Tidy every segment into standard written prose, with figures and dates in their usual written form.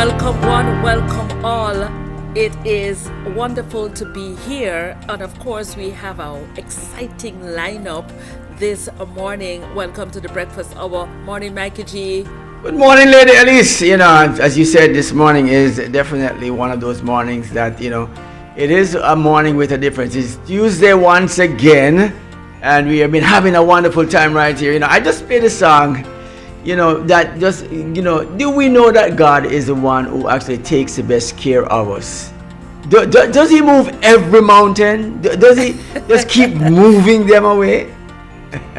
welcome one, welcome all. It is wonderful to be here, and of course, we have our exciting lineup this morning. Welcome to the breakfast hour. Morning, Mikey G. Good morning, Lady Elise. As you said, this morning is definitely one of those mornings that, it is a morning with a difference. It's Tuesday once again, and we have been having a wonderful time right here. I just played a song, that just, do we know that God is the one who actually takes the best care of us? Does he move every mountain? Does he just keep moving them away?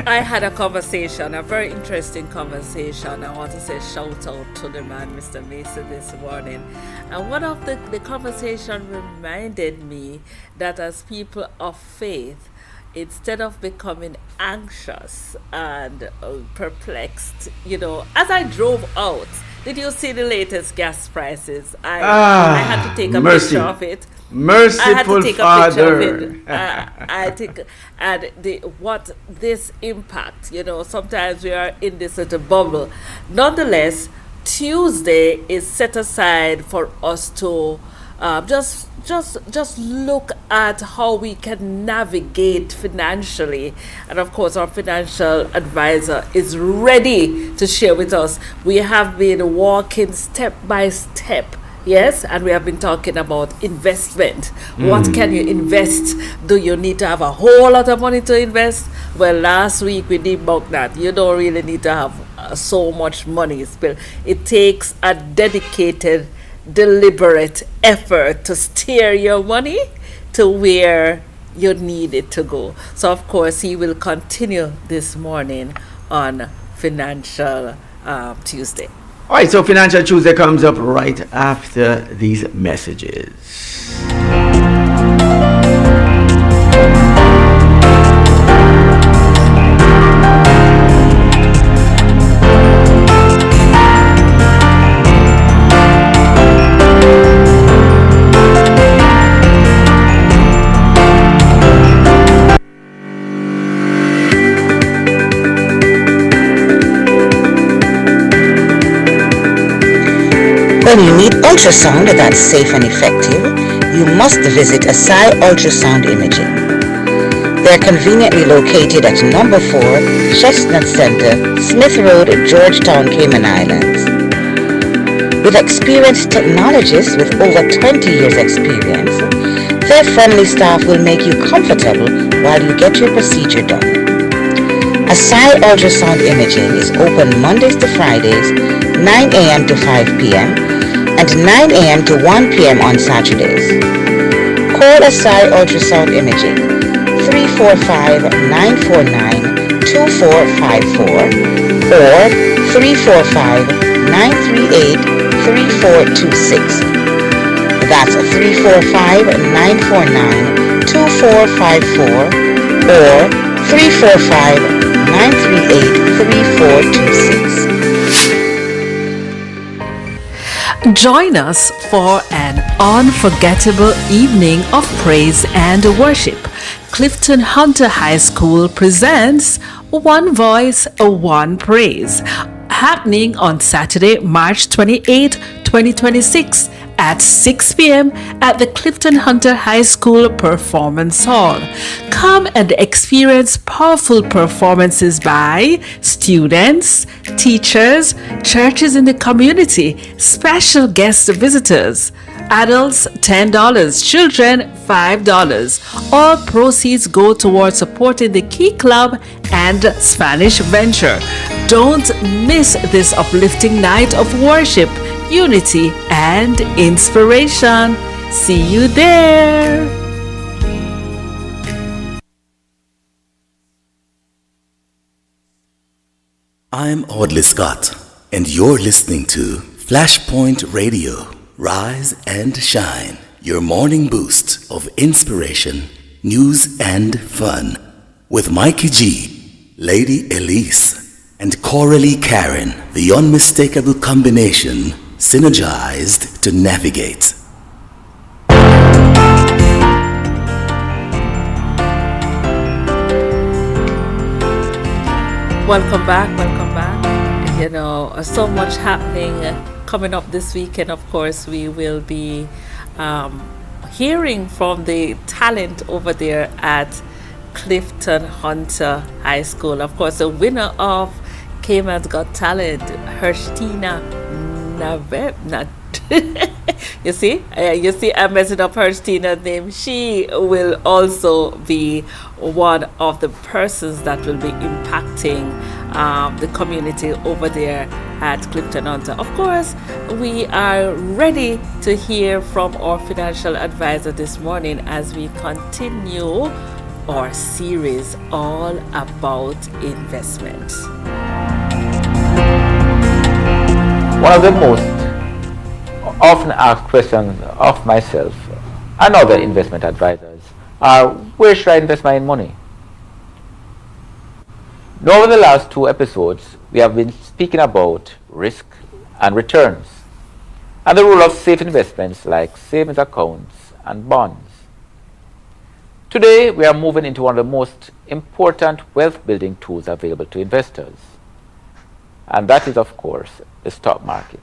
I had a conversation, a very interesting conversation. I want to say shout out to the man, Mr. Mason, this morning. And one of the conversation reminded me that as people of faith, instead of becoming anxious and perplexed, as I drove out, did you see the latest gas prices? I had to take a picture of it. Merciful I had to take Father. a picture of it. I think, and what this impact, sometimes we are in this little bubble. Nonetheless, Tuesday is set aside for us to just look at how we can navigate financially, and of course our financial advisor is ready to share with us. We have been walking step by step. Yes, and we have been talking about investment. What can you invest? Do you need to have a whole lot of money to invest? Well, last week we debunked that. You don't really need to have so much money. It takes a dedicated, deliberate effort to steer your money to where you need it to go. So, of course, he will continue this morning on Financial Tuesday. All right, so Financial Tuesday comes up right after these messages. When you need ultrasound that's safe and effective, you must visit Asai Ultrasound Imaging. They're conveniently located at number 4 Chestnut Center, Smith Road, Georgetown, Cayman Islands. With experienced technologists with over 20 years experience, their friendly staff will make you comfortable while you get your procedure done. Asai Ultrasound Imaging is open Mondays to Fridays, 9 a.m. to 5 p.m. and 9 a.m. to 1 p.m. on Saturdays. Call Asai Ultrasound Imaging 345-949-2454 or 345-938-3426. That's 345-949-2454 or 345-938-3426. Join us for an unforgettable evening of praise and worship. Clifton Hunter High School presents One Voice, One Praise, happening on Saturday, March 28, 2026 at 6 p.m. at the Clifton Hunter High School Performance Hall. Come and experience powerful performances by students, teachers, churches in the community, special guest visitors. Adults $10, children $5. All proceeds go towards supporting the Key Club and Spanish Venture. Don't miss this uplifting night of worship, unity, and inspiration. See you there. I'm Audley Scott, and you're listening to Flashpoint Radio. Rise and shine, your morning boost of inspiration, news, and fun. With Mikey G, Lady Elise, and Coralee Karen, the unmistakable combination, synergized to navigate. Welcome back. So much happening coming up this weekend, of course, we will be hearing from the talent over there at Clifton Hunter High School. Of course, the winner of Cayman's Got Talent, Hershtina Nave. You see, I'm messing up Herstina's name. She will also be one of the persons that will be impacting the community over there at Clifton Hunter. Of course, we are ready to hear from our financial advisor this morning as we continue our series all about investment. One of the most often asked questions of myself and other investment advisors are, where should I invest my money? Now, over the last 2 episodes, we have been speaking about risk and returns and the role of safe investments like savings accounts and bonds. Today, we are moving into one of the most important wealth building tools available to investors, and that is, of course, the stock market.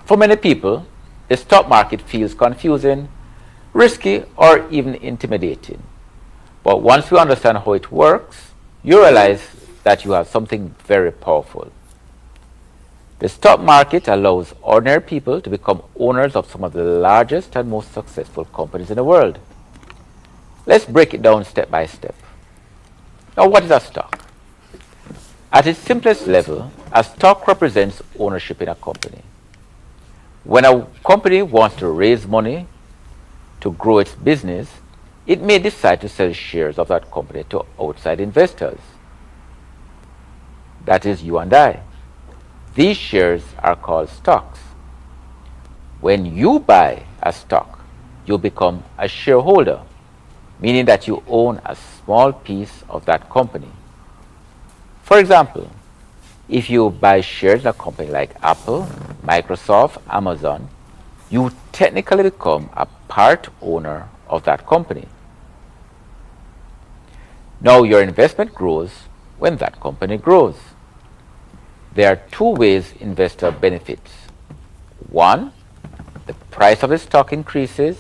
For many people, the stock market feels confusing, risky, or even intimidating. But once you understand how it works, you realize that you have something very powerful. The stock market allows ordinary people to become owners of some of the largest and most successful companies in the world. Let's break it down step by step. Now, what is a stock? At its simplest level, a stock represents ownership in a company. When a company wants to raise money to grow its business, it may decide to sell shares of that company to outside investors. That is you and I. These shares are called stocks. When you buy a stock, you become a shareholder, meaning that you own a small piece of that company. For example, if you buy shares in a company like Apple, Microsoft, Amazon, you technically become a part owner of that company. Now your investment grows when that company grows. There are 2 ways investor benefits. 1, the price of the stock increases,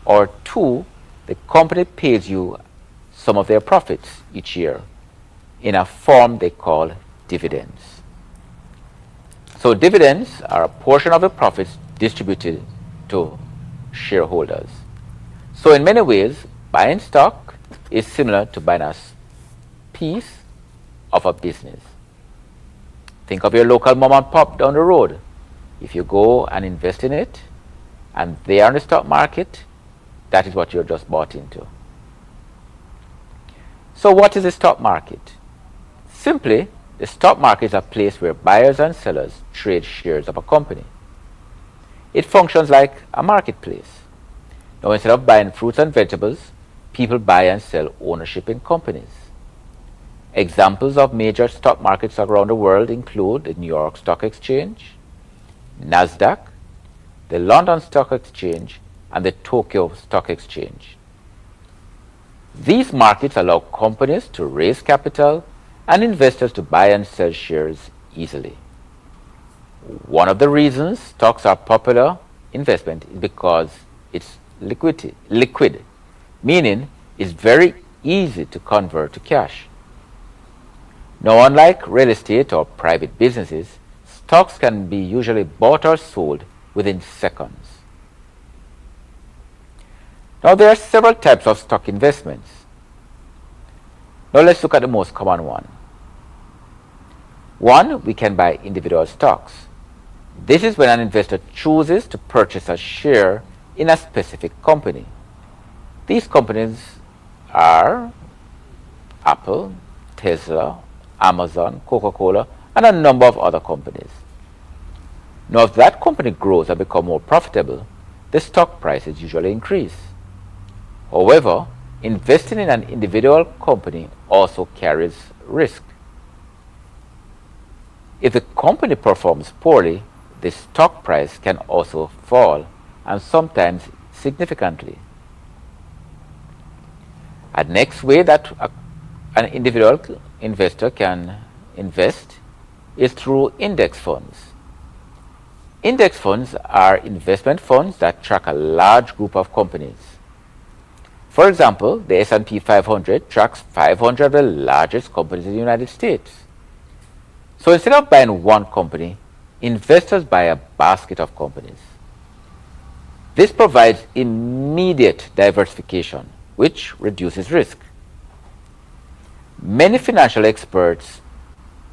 or 2, the company pays you some of their profits each year in a form they call dividends. So dividends are a portion of the profits distributed to shareholders. So in many ways, buying stock is similar to buying a piece of a business. Think of your local mom and pop down the road. If you go and invest in it, and they are in the stock market, that is what you're just bought into. So what is the stock market? Simply, the stock market is a place where buyers and sellers trade shares of a company. It functions like a marketplace. Now, instead of buying fruits and vegetables, people buy and sell ownership in companies. Examples of major stock markets around the world include the New York Stock Exchange, NASDAQ, the London Stock Exchange, and the Tokyo Stock Exchange. These markets allow companies to raise capital and investors to buy and sell shares easily. One of the reasons stocks are popular investment is because it's liquid, meaning it's very easy to convert to cash. Now, unlike real estate or private businesses, stocks can be usually bought or sold within seconds. Now, there are several types of stock investments. Now, let's look at the most common one. One, we can buy individual stocks. This is when an investor chooses to purchase a share in a specific company. These companies are Apple, Tesla, Amazon, Coca-Cola, and a number of other companies. Now, if that company grows and becomes more profitable, the stock prices usually increase. However, investing in an individual company also carries risk. If the company performs poorly, the stock price can also fall, and sometimes significantly. A next way that an individual investor can invest is through index funds. Index funds are investment funds that track a large group of companies. For example, the S&P 500 tracks 500 of the largest companies in the United States. So instead of buying one company, investors buy a basket of companies. This provides immediate diversification, which reduces risk. Many financial experts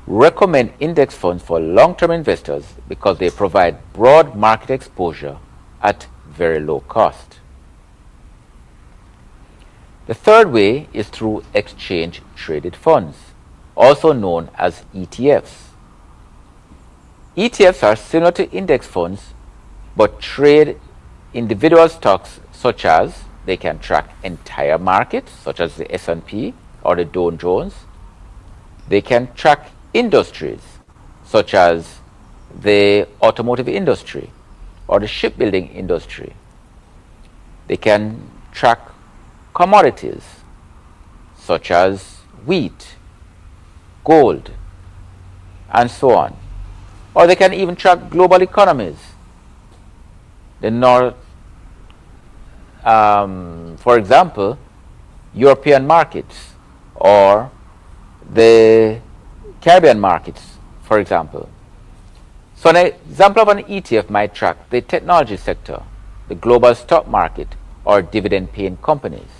recommend index funds for long-term investors because they provide broad market exposure at very low cost. The third way is through exchange-traded funds, also known as ETFs. ETFs are similar to index funds, but trade individual stocks such as they can track entire markets, such as the S&P or the Dow Jones. They can track industries, such as the automotive industry or the shipbuilding industry. They can track commodities, such as wheat, gold, and so on. Or they can even track global economies. For example, European markets or the Caribbean markets, for example. So an example of an ETF might track the technology sector, the global stock market, or dividend-paying companies.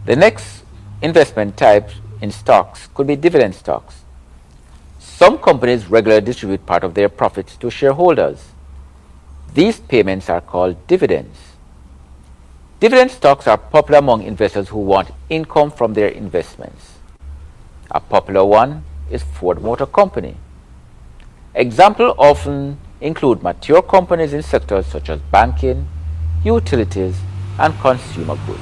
The next investment type in stocks could be dividend stocks. Some companies regularly distribute part of their profits to shareholders. These payments are called dividends. Dividend stocks are popular among investors who want income from their investments. A popular one is Ford Motor Company. Examples often include mature companies in sectors such as banking, utilities, and consumer goods.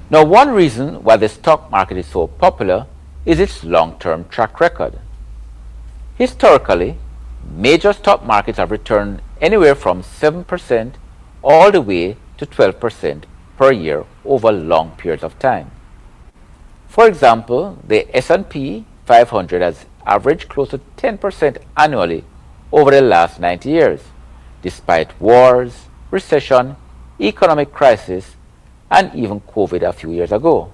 Now, one reason why the stock market is so popular is its long-term track record. Historically, major stock markets have returned anywhere from 7% all the way to 12% per year over long periods of time. For example, the S&P 500 has averaged close to 10% annually over the last 90 years, despite wars, recession, economic crisis, and even COVID a few years ago.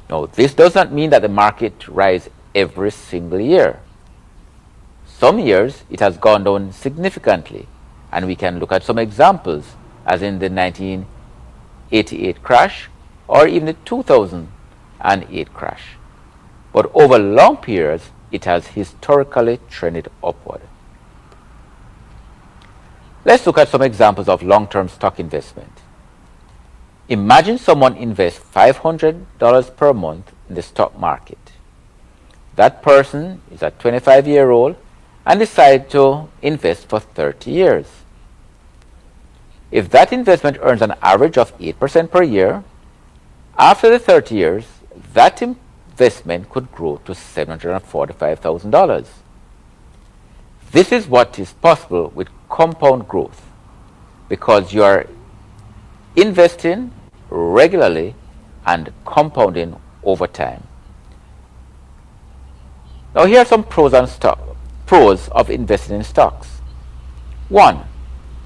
Now, this does not mean that the market rises every single year. Some years it has gone down significantly, and we can look at some examples, as in the 1988 crash or even the 2008 crash. But over long periods, it has historically trended upward. Let's look at some examples of long-term stock investment. Imagine someone invests $500 per month in the stock market. That person is a 25-year-old and decides to invest for 30 years. If that investment earns an average of 8% per year, after the 30 years, that investment could grow to $745,000. This is what is possible with compound growth, because you are investing regularly and compounding over time. Now, here are some pros of investing in stocks. 1.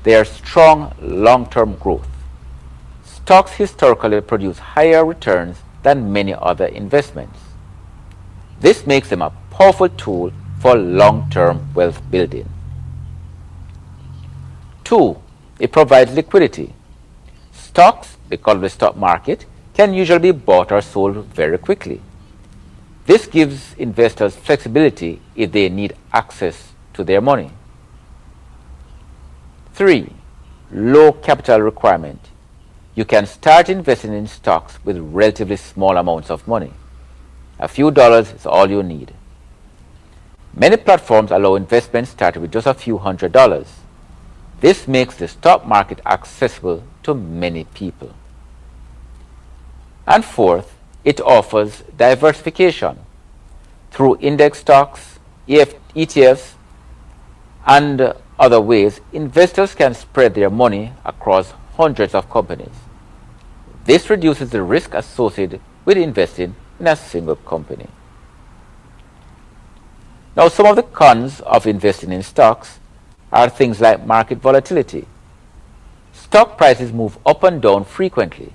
They are strong long-term growth. Stocks historically produce higher returns than many other investments. This makes them a powerful tool for long-term wealth building. 2. It provides liquidity. Stocks, because of the stock market, can usually be bought or sold very quickly. This gives investors flexibility if they need access to their money. 3. Low capital requirement. You can start investing in stocks with relatively small amounts of money. A few dollars is all you need. Many platforms allow investments started with just a few $100s. This makes the stock market accessible to many people. And fourth, it offers diversification. Through index stocks, ETFs, and other ways, investors can spread their money across hundreds of companies. This reduces the risk associated with investing in a single company. Now, some of the cons of investing in stocks are things like market volatility. Stock prices move up and down frequently.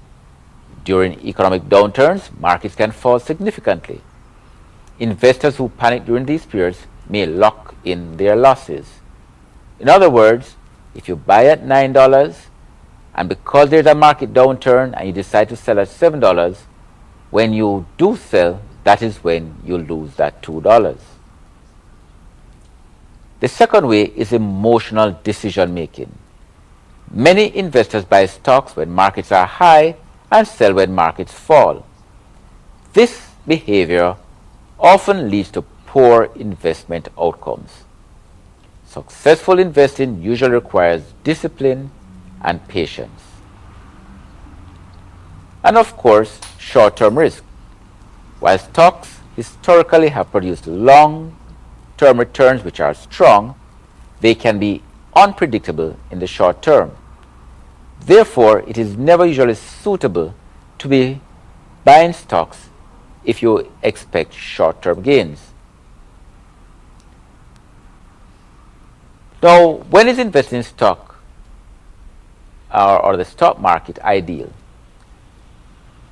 During economic downturns, markets can fall significantly. Investors who panic during these periods may lock in their losses. In other words, if you buy at $9 and because there's a market downturn and you decide to sell at $7, when you do sell, that is when you lose that $2. The second way is emotional decision making. Many investors buy stocks when markets are high and sell when markets fall. This behavior often leads to poor investment outcomes. Successful investing usually requires discipline and patience. And of course, short-term risk. While stocks historically have produced long-term returns which are strong, they can be unpredictable in the short term. Therefore, it is never usually suitable to be buying stocks if you expect short-term gains. Now, when is investing in stock or the stock market ideal?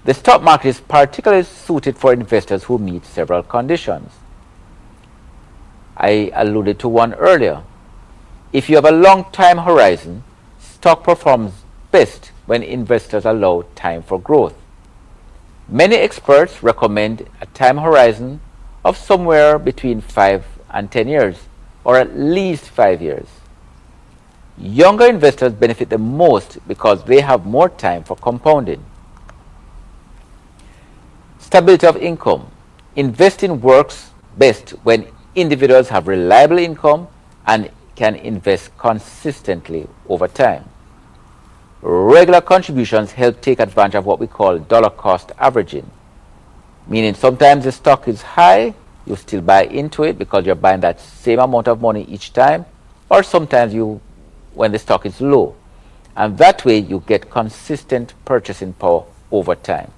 The stock market is particularly suited for investors who meet several conditions. I alluded to one earlier. If you have a long time horizon, stock performs best when investors allow time for growth. Many experts recommend a time horizon of somewhere between 5 and 10 years, or at least 5 years. Younger investors benefit the most because they have more time for compounding. Stability of income. Investing works best when individuals have reliable income and can invest consistently over time. Regular contributions help take advantage of what we call dollar cost averaging, meaning sometimes the stock is high, you still buy into it because you're buying that same amount of money each time, or sometimes when the stock is low. And that way you get consistent purchasing power over time.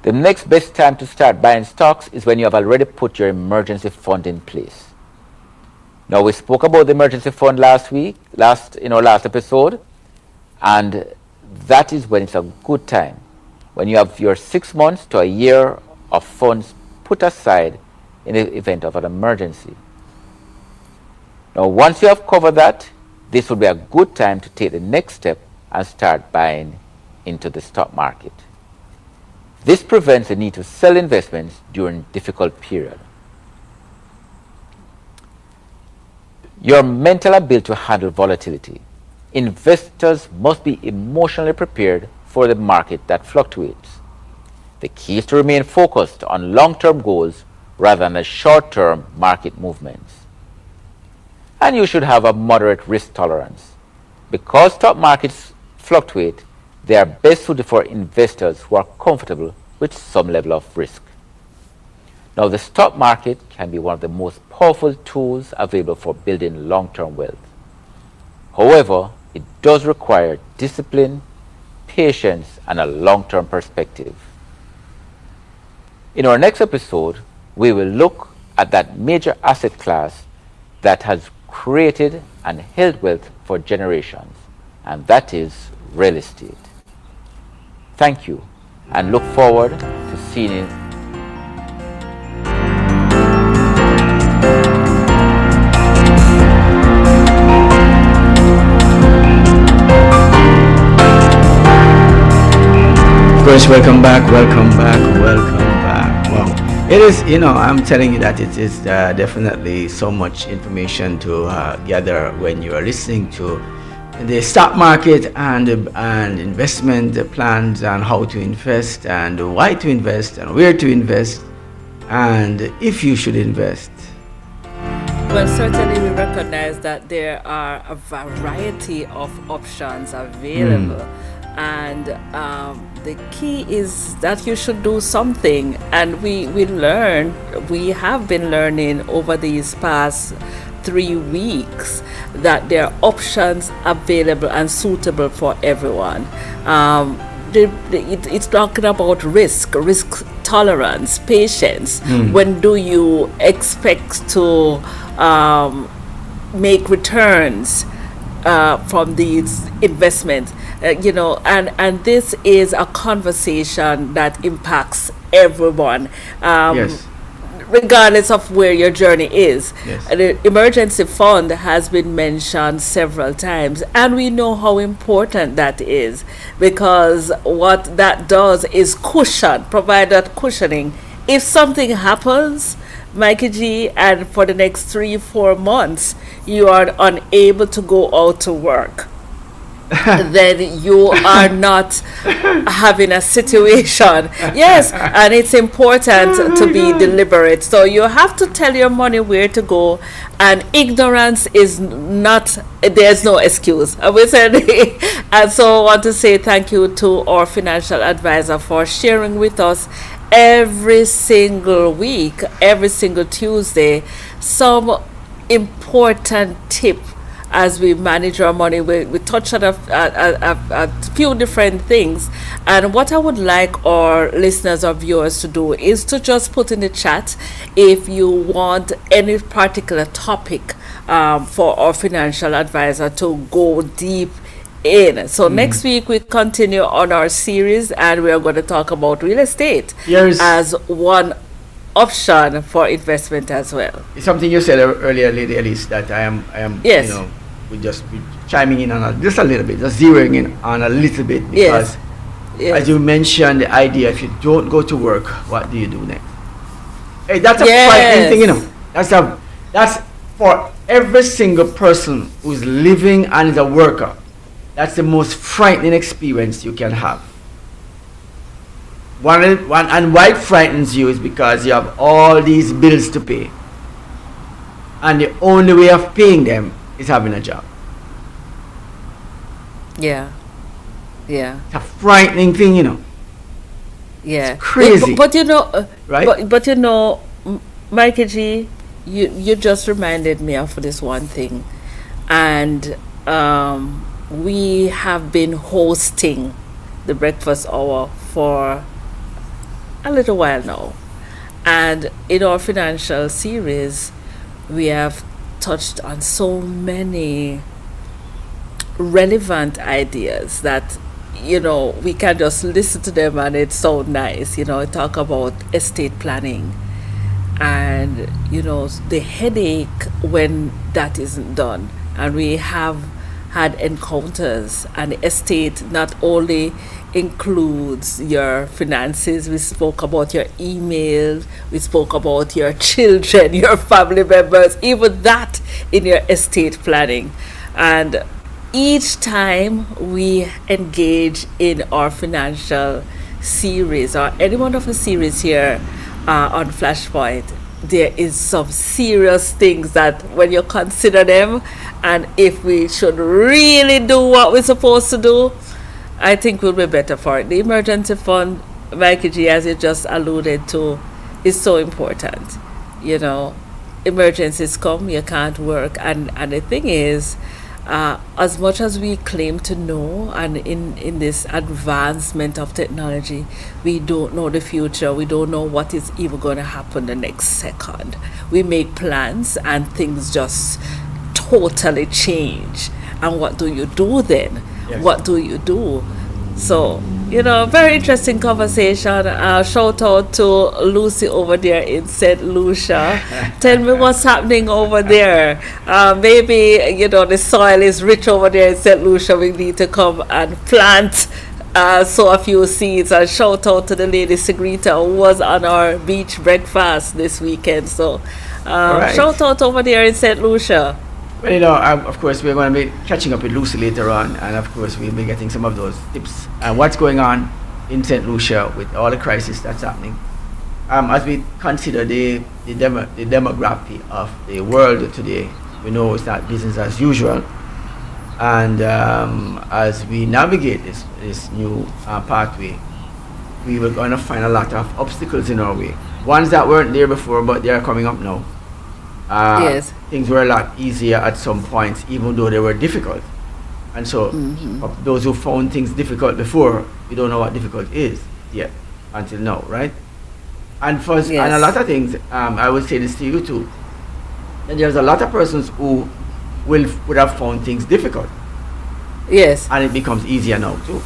The next best time to start buying stocks is when you have already put your emergency fund in place. Now, we spoke about the emergency fund last episode, and that is when it's a good time, when you have your 6 months to a year of funds put aside in the event of an emergency. Now, once you have covered that, this will be a good time to take the next step and start buying into the stock market. This prevents the need to sell investments during difficult periods. Your mental ability to handle volatility. Investors must be emotionally prepared for the market that fluctuates. The key is to remain focused on long-term goals rather than the short-term market movements. And you should have a moderate risk tolerance. Because stock markets fluctuate, they are best suited for investors who are comfortable with some level of risk. Now, the stock market can be one of the most powerful tools available for building long-term wealth. However, it does require discipline, patience, and a long-term perspective. In our next episode, we will look at that major asset class that has created and held wealth for generations, and that is real estate. Thank you, and look forward to seeing you. Of course, welcome back. Wow. It is, I'm telling you that it is definitely so much information to gather when you are listening to the stock market and investment plans and how to invest and why to invest and where to invest and if you should invest. Well, certainly we recognize that there are a variety of options available. And the key is that you should do something. And we have been learning over these past 3 weeks that there are options available and suitable for everyone. It's talking about risk tolerance, patience? When do you expect to make returns from these investments? And this is a conversation that impacts everyone. Yes. Regardless of where your journey is. Yes. The emergency fund has been mentioned several times, and we know how important that is, because what that does is provide that cushioning. If something happens, Mikey G, and for the next 3-4 months you are unable to go out to work, then you are not having a situation. Yes, and it's important to be deliberate. So you have to tell your money where to go, and ignorance is not, there's no excuse. We said, and so I want to say thank you to our financial advisor for sharing with us every single week, every single Tuesday, some important tip as we manage our money. We touch on a few different things, and what I would like our listeners or viewers to do is to just put in the chat if you want any particular topic for our financial advisor to go deep in. So next week we continue on our series, and we are going to talk about real estate as one option for investment as well. It's something you said earlier, Lady Elise, that I am Yes. we just be chiming in on just a little bit, just zeroing in on a little bit, because Yes. as you mentioned, the idea, if you don't go to work, what do you do next? Hey, that's a Yes. frightening thing, That's for every single person who's living and is a worker. That's the most frightening experience you can have. And why it frightens you is because you have all these bills to pay, and the only way of paying them is having a job. Yeah. It's a frightening thing, Yeah. It's crazy. But Right? But Mikey G, you just reminded me of this one thing, and we have been hosting the breakfast hour for a little while now, and in our financial series we have touched on so many relevant ideas that we can just listen to them and it's so nice. Talk about estate planning, and the headache when that isn't done. And we have had encounters, and estate not only includes your finances. We spoke about your email, we spoke about your children, your family members, even that in your estate planning. And each time we engage in our financial series or any one of the series here on Flashpoint, there is some serious things that when you consider them, and if we should really do what we're supposed to do, I think we'll be better for it. The emergency fund, Mikey G, as you just alluded to, is so important. Emergencies come, you can't work, and the thing is, as much as we claim to know, and in this advancement of technology, we don't know the future. We don't know what is even going to happen the next second. We make plans and things just totally change. And what do you do then? Yes. What do you do? So, very interesting conversation. Shout out to Lucy over there in St. Lucia. Tell me what's happening over there. Maybe, the soil is rich over there in St. Lucia. We need to come and plant, sow a few seeds. And shout out to the lady Sigrita who was on our beach breakfast this weekend. So, right. Shout out over there in St. Lucia. Well, of course, we're going to be catching up with Lucy later on, and of course, we'll be getting some of those tips and what's going on in St. Lucia with all the crisis that's happening. As we consider the demography of the world today, we know it's not business as usual, and as we navigate this new pathway, we were going to find a lot of obstacles in our way. Ones that weren't there before, but they are coming up now. Yes. Things were a lot easier at some points, even though they were difficult. And so, for those who found things difficult before, we don't know what difficult is yet, until now, right? And first, and a Yes. lot of things, I would say this to you too. And there's a lot of things, I would say this to you too. And there's a lot of persons who would have found things difficult, Yes. and it becomes easier now too,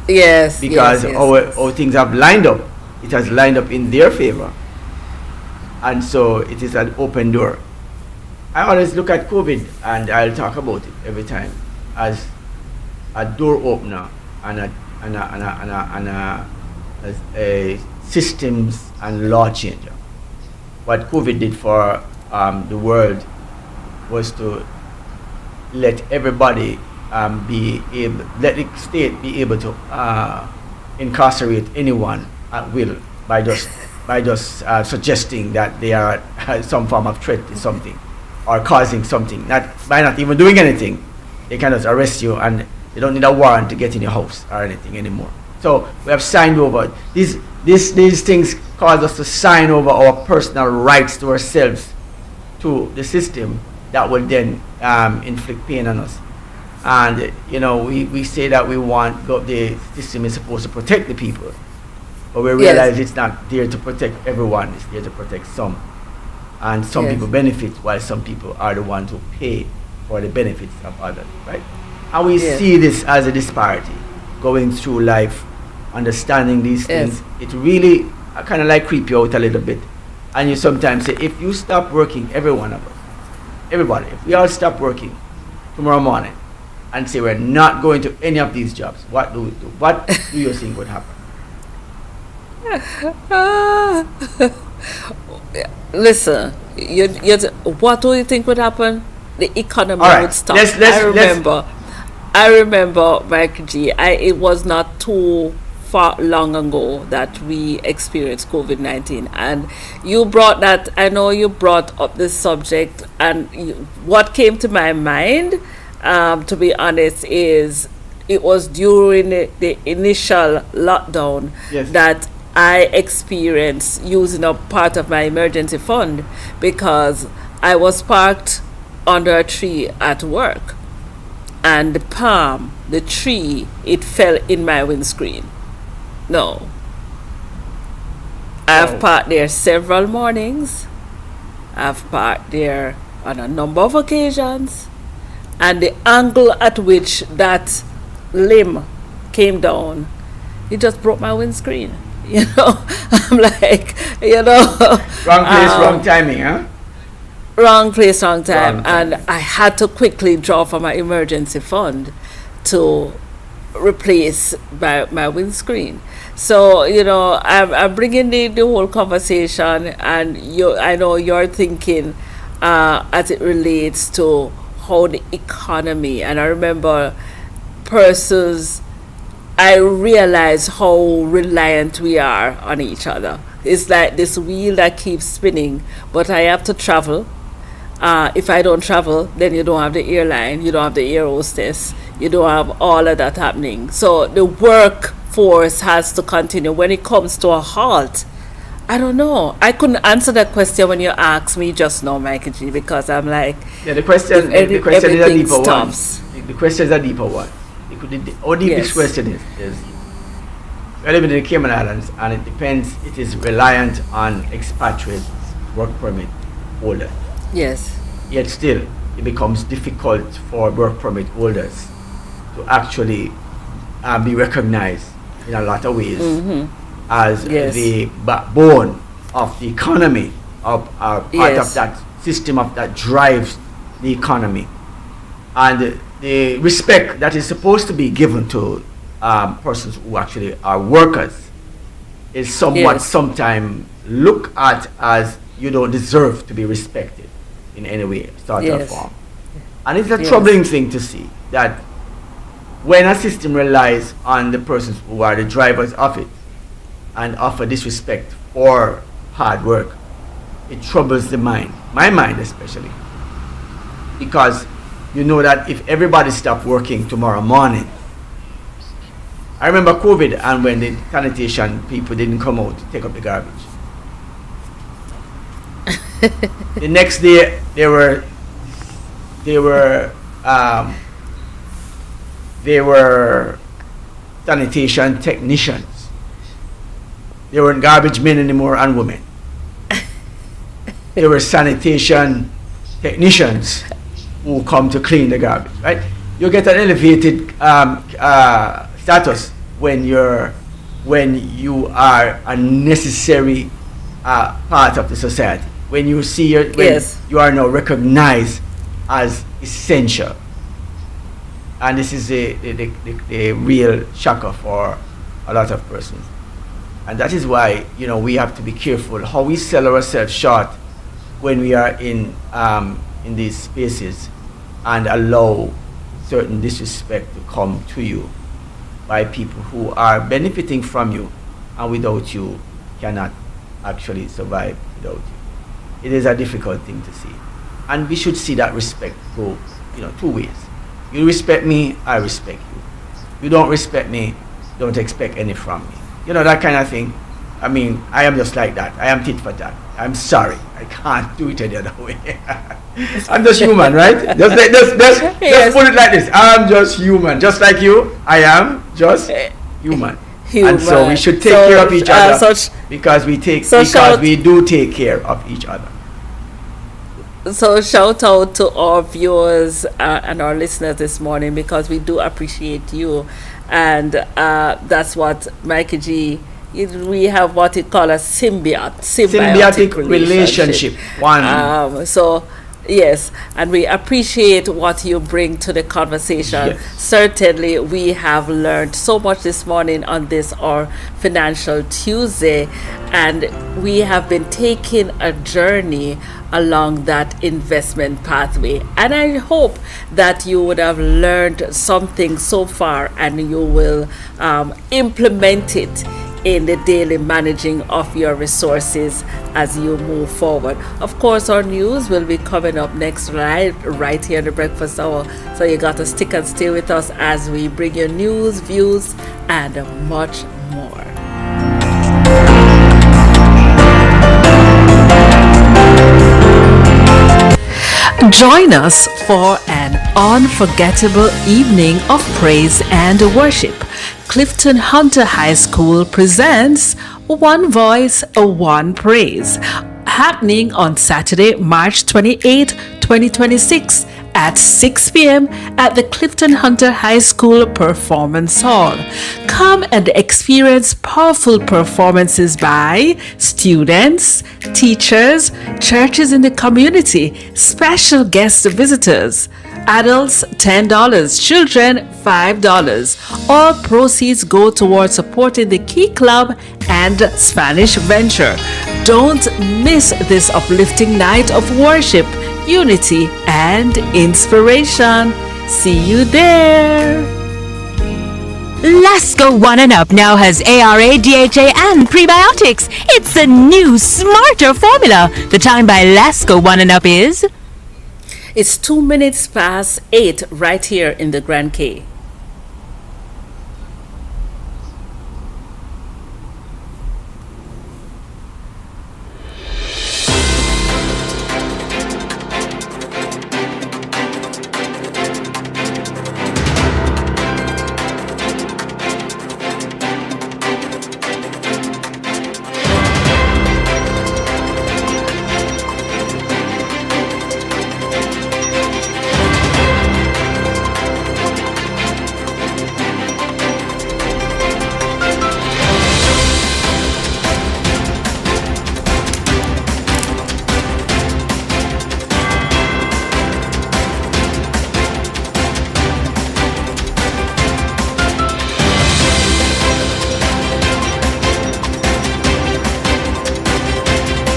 Yes. because Yes. Yes. our things have lined up. It has lined up in their favor, and so it is an open door. I always look at COVID, and I'll talk about it every time, as a door opener and as a systems and law changer. What COVID did for the world was to let everybody let the state be able to incarcerate anyone at will by just suggesting that they are some form of threat to something or causing something, not by not even doing anything. They can just arrest you, and they don't need a warrant to get in your house or anything anymore. So we have signed over these things cause us to sign over our personal rights to ourselves to the system that will then inflict pain on us. And we say that the system is supposed to protect the people, but we realize Yes. it's not there to protect everyone. It's there to protect some, and some Yes. people benefit while some people are the ones who pay for the benefits of others, right? And we Yes. see this as a disparity going through life, understanding these things. Yes. It really kind of like creep you out a little bit, and you sometimes say, if you stop working, every one of us, everybody, if we all stop working tomorrow morning and say we're not going to any of these jobs, what do we do? What do you think would happen? Listen, what do you think would happen? The economy All right, would stop. let's- I remember, Mikey G. It was not too far long ago that we experienced COVID-19, and you brought that. I know you brought up this subject, and what came to my mind, to be honest, is it was during the initial lockdown Yes. that I experienced using up part of my emergency fund, because I was parked under a tree at work, and the tree, it fell in my windscreen. No. I've Oh. parked there several mornings. I've parked there on a number of occasions, and the angle at which that limb came down, it just broke my windscreen. I'm like, Wrong place, um, wrong timing, huh? wrong place, wrong time. Wrong And time. I had to quickly draw from my emergency fund to replace my windscreen. So, I'm bringing the whole conversation, and I know you're thinking as it relates to how the economy, and I remember persons, I realize how reliant we are on each other. It's like this wheel that keeps spinning, but I have to travel. If I don't travel, then you don't have the airline, you don't have the air hostess, you don't have all of that happening. So the workforce has to continue. When it comes to a halt, I don't know. I couldn't answer that question when you asked me just now, Mikey G, because I'm like, Yeah, the question if the question is a everything deeper stops. one. The question is a deeper one. Our deepest Yes. question is we're living in the Cayman Islands, and it is reliant on expatriates, work permit holders. Yes, Yet still, it becomes difficult for work permit holders to actually be recognized in a lot of ways as Yes. the backbone of the economy, of part Yes. of that system that drives the economy. And the respect that is supposed to be given to persons who actually are workers is somewhat Yes. sometimes looked at as you don't deserve to be respected in any way, sort or Yes. form. And it's a Yes. troubling thing to see that when a system relies on the persons who are the drivers of it and offer disrespect for hard work, it troubles the mind, my mind especially, because you know that if everybody stopped working tomorrow morning, I remember COVID, and when the sanitation people didn't come out to take up the garbage. The next day there were sanitation technicians There weren't garbage men anymore and women. There were sanitation technicians who come to clean the garbage, right? You get an elevated status when you are a necessary part of the society. When you you are now recognized as essential. And this is the real shocker for a lot of persons. And that is why, we have to be careful how we sell ourselves short when we are in these spaces and allow certain disrespect to come to you by people who are benefiting from you, and without you cannot actually survive without you. It is a difficult thing to see. And we should see that respect go, two ways. You respect me, I respect you. You don't respect me, don't expect any from me. That kind of thing. I mean, I am just like that. I am tit for tat. I'm sorry. I can't do it any other way. I'm just human, right? Just put it like this. I'm just human. Just like you, I am just human. And so we should take care of each other because we do take care of each other. So shout out to our viewers and our listeners this morning, because we do appreciate you. And that's what Mikey G, we have what we call a symbiotic relationship. So yes, and we appreciate what you bring to the conversation. Yes. Certainly we have learned so much this morning on this, our Financial Tuesday, and we have been taking a journey along that investment pathway, and I hope that you would have learned something so far, and you will implement it in the daily managing of your resources as you move forward. Of course, our news will be coming up next, right here in the breakfast hour, so you got to stick and stay with us as we bring you news, views, and much more. Join us for an unforgettable evening of praise and worship. Clifton Hunter High School presents One Voice, One Praise, happening on Saturday, March 28, 2026 at 6 p.m. at the Clifton Hunter High School Performance Hall. Come and experience powerful performances by students, teachers, churches in the community, special guest visitors. Adults $10, children $5. All proceeds go towards supporting the Key Club and Spanish Venture. Don't miss this uplifting night of worship, unity, and inspiration. See you there. Lasco One and Up now has ARA, DHA, and prebiotics. It's a new, smarter formula. The time by Lasco One and Up is... It's 2 minutes past 8 right here in the Grand K.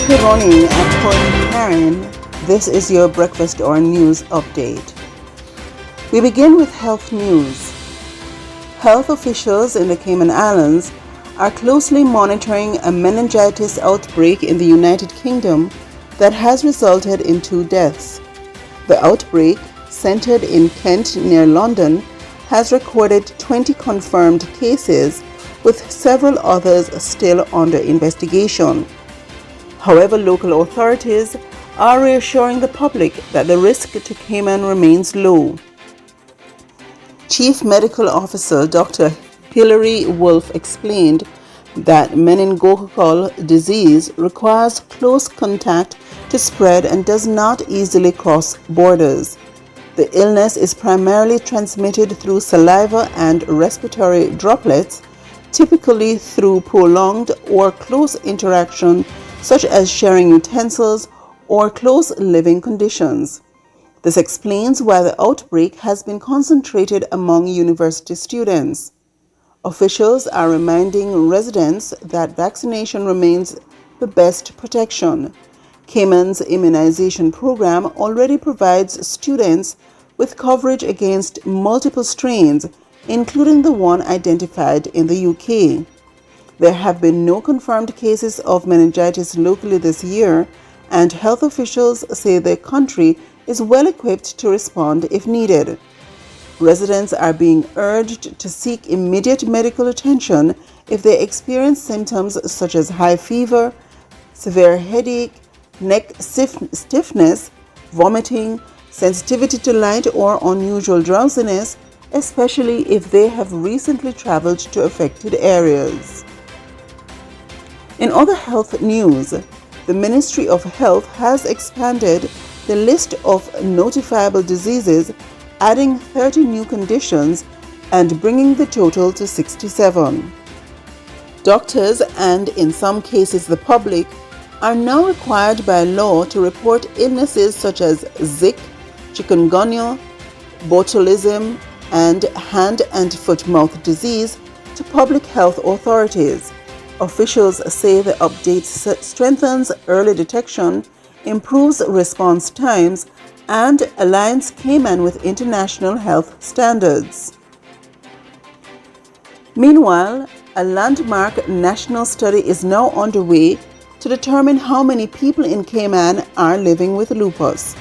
Good morning, I'm Coralee Karen. This is your breakfast or news update. We begin with health news. Health officials in the Cayman Islands are closely monitoring a meningitis outbreak in the United Kingdom that has resulted in 2 deaths. The outbreak, centered in Kent near London, has recorded 20 confirmed cases, with several others still under investigation. However, local authorities are reassuring the public that the risk to Cayman remains low. Chief Medical Officer Dr. Hilary Wolfe explained that meningococcal disease requires close contact to spread and does not easily cross borders. The illness is primarily transmitted through saliva and respiratory droplets, typically through prolonged or close interaction, such as sharing utensils or close living conditions. This explains why the outbreak has been concentrated among university students. Officials are reminding residents that vaccination remains the best protection. Cayman's immunization program already provides students with coverage against multiple strains, including the one identified in the UK. There have been no confirmed cases of meningitis locally this year, and health officials say the country is well equipped to respond if needed. Residents are being urged to seek immediate medical attention if they experience symptoms such as high fever, severe headache, neck stiffness, vomiting, sensitivity to light, or unusual drowsiness, especially if they have recently traveled to affected areas. In other health news, the Ministry of Health has expanded the list of notifiable diseases, adding 30 new conditions and bringing the total to 67. Doctors and, in some cases, the public are now required by law to report illnesses such as Zika, chikungunya, botulism, and hand and foot-mouth disease to public health authorities. Officials say the update strengthens early detection, improves response times, and aligns Cayman with international health standards. Meanwhile, a landmark national study is now underway to determine how many people in Cayman are living with lupus.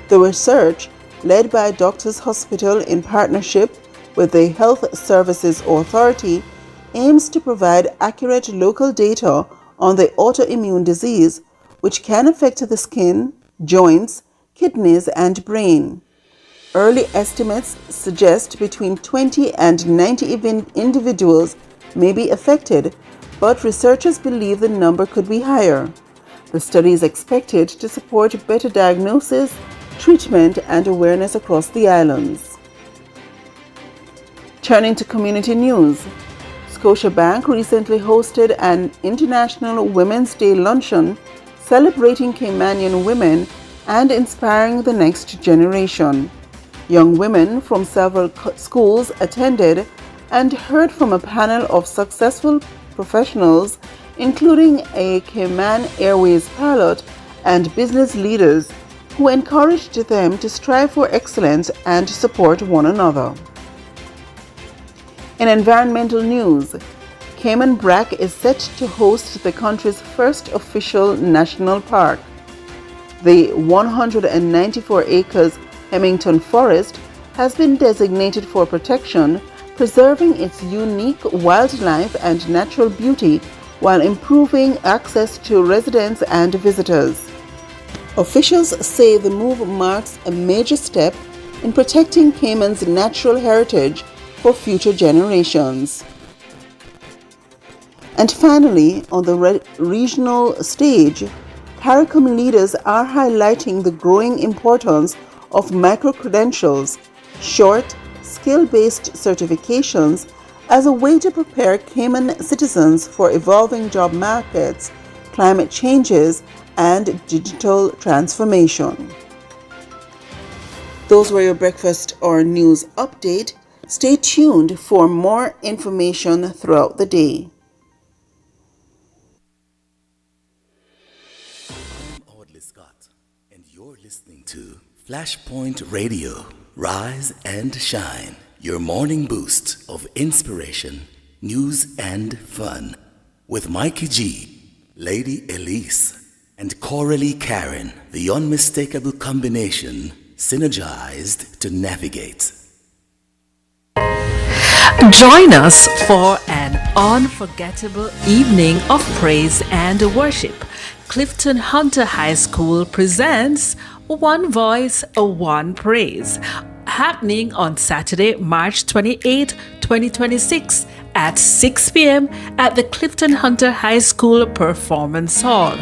The research, led by Doctors Hospital in partnership with the Health Services Authority, aims to provide accurate local data on the autoimmune disease, which can affect the skin, joints, kidneys, and brain. Early estimates suggest between 20 and 90 individuals may be affected, but researchers believe the number could be higher. The study is expected to support better diagnosis, treatment, and awareness across the islands. Turning to community news, Scotiabank recently hosted an International Women's Day luncheon celebrating Caymanian women and inspiring the next generation. Young women from several schools attended and heard from a panel of successful professionals, including a Cayman Airways pilot and business leaders, who encouraged them to strive for excellence and support one another. In environmental news, Cayman Brac is set to host the country's first official national park. The 194 acres Hemington Forest has been designated for protection, preserving its unique wildlife and natural beauty while improving access to residents and visitors. Officials say the move marks a major step in protecting Cayman's natural heritage for future generations. And finally, on the regional stage, CARICOM leaders are highlighting the growing importance of micro-credentials, short, skill-based certifications, as a way to prepare Cayman citizens for evolving job markets, climate changes, and digital transformation. Those were your breakfast or news update. Stay tuned for more information throughout the day. I'm Audley Scott, and you're listening to Flashpoint Radio. Rise and shine. Your morning boost of inspiration, news, and fun. With Mikey G, Lady Elise, and Coralee Karen, the unmistakable combination synergized to navigate. Join us for an unforgettable evening of praise and worship. Clifton Hunter High School presents One Voice, One Praise, happening on Saturday, March 28, 2026 at 6 p.m. at the Clifton Hunter High School Performance Hall.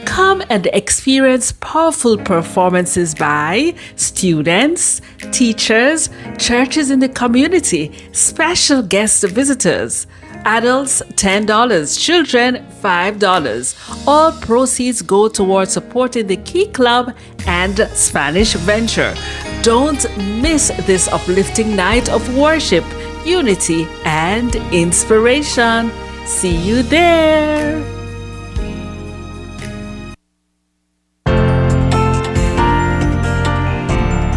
Come and experience powerful performances by students, teachers, churches in the community, special guest visitors. Adults $10, children $5. All proceeds go towards supporting the Key Club and Spanish Venture. Don't miss this uplifting night of worship, unity, and inspiration. See you there.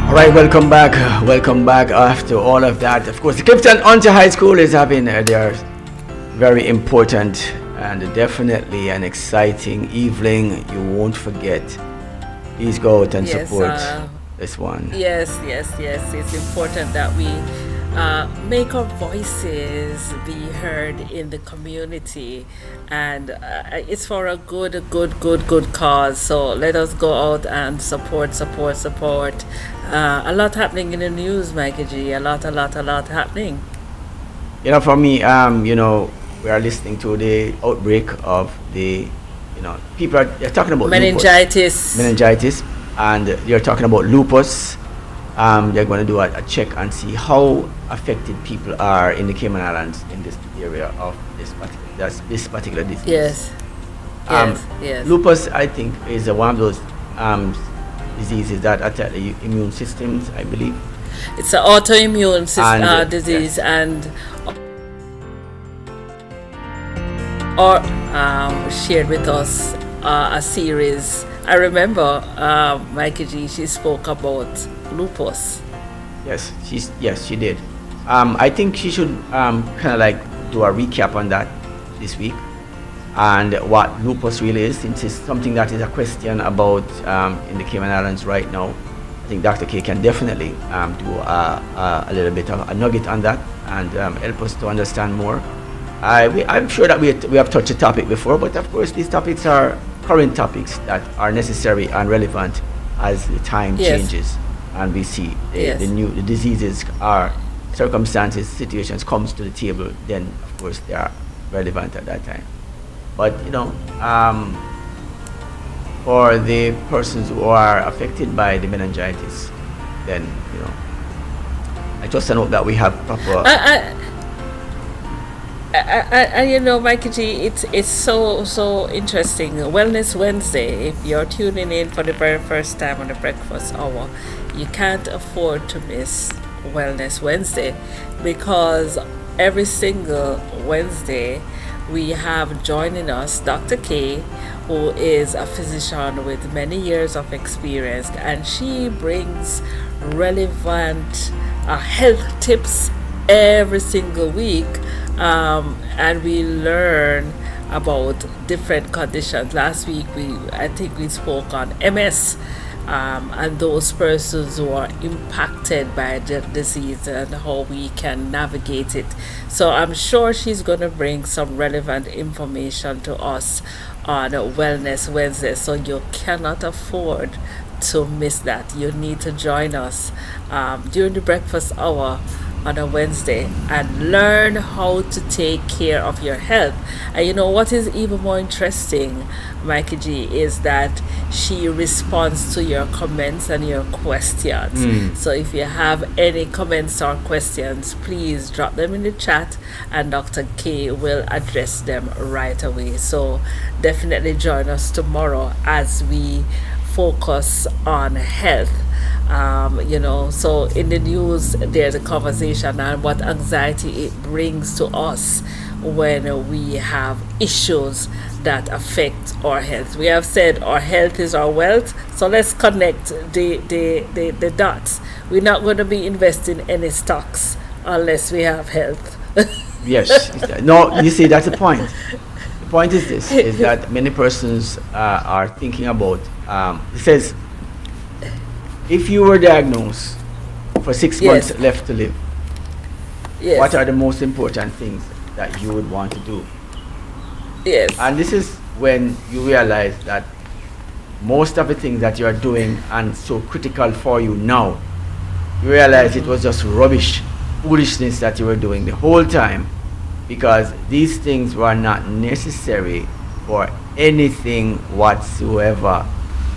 All right, welcome back. Welcome back after all of that. Of course, the Clifton Hunter High School is having their very important and definitely an exciting evening. You won't forget. Please go out and support this one. Yes. It's important that we make our voices be heard in the community, and it's for a good cause. So let us go out and support. A lot happening in the news, Mikey G. A lot happening. For me, we are listening to the outbreak of the, people they're talking about meningitis, and they're talking about lupus. They're going to do a check and see how affected people are in the Cayman Islands in this area of this particular disease. Yes. Lupus, I think, is one of those diseases that attack the immune systems, I believe. It's an autoimmune disease, and or shared with us a series. I remember Mikey G, she spoke about lupus. Yes, she did. I think she should kind of like do a recap on that this week and what lupus really is, since it's something that is a question about in the Cayman Islands right now. I think Dr. K can definitely do a little bit of a nugget on that and help us to understand more. I'm sure that we have touched the topic before, but of course these topics are current topics that are necessary and relevant as the time changes and we see the diseases are circumstances, situations comes to the table, then of course they are relevant at that time. But for the persons who are affected by the meningitis, then I just hope that we have proper. Mikey G, it's so interesting. Wellness Wednesday, if you're tuning in for the very first time on the breakfast hour, you can't afford to miss Wellness Wednesday, because every single Wednesday we have joining us Dr. K, who is a physician with many years of experience, and she brings relevant health tips every single week. And we learn about different conditions. Last week I think we spoke on MS and those persons who are impacted by the disease and how we can navigate it. So I'm sure she's going to bring some relevant information to us on Wellness Wednesday. So you cannot afford to miss that. You need to join us during the breakfast hour on a Wednesday and learn how to take care of your health. And what is even more interesting, Mikey G, is that she responds to your comments and your questions. So if you have any comments or questions, please drop them in the chat and Dr. K will address them right away. So definitely join us tomorrow as we focus on health. So in the news there's a conversation on what anxiety it brings to us when we have issues that affect our health. We have said our health is our wealth, so let's connect the dots. We're not going to be investing any stocks unless we have health. Yes. No, you see, that's the point. The point is this, is that many persons are thinking about, it says, if you were diagnosed for 6 months left to live, what are the most important things that you would want to do? Yes. And this is when you realize that most of the things that you are doing and so critical for you now, you realize it was just rubbish, foolishness that you were doing the whole time. because these things were not necessary for anything whatsoever.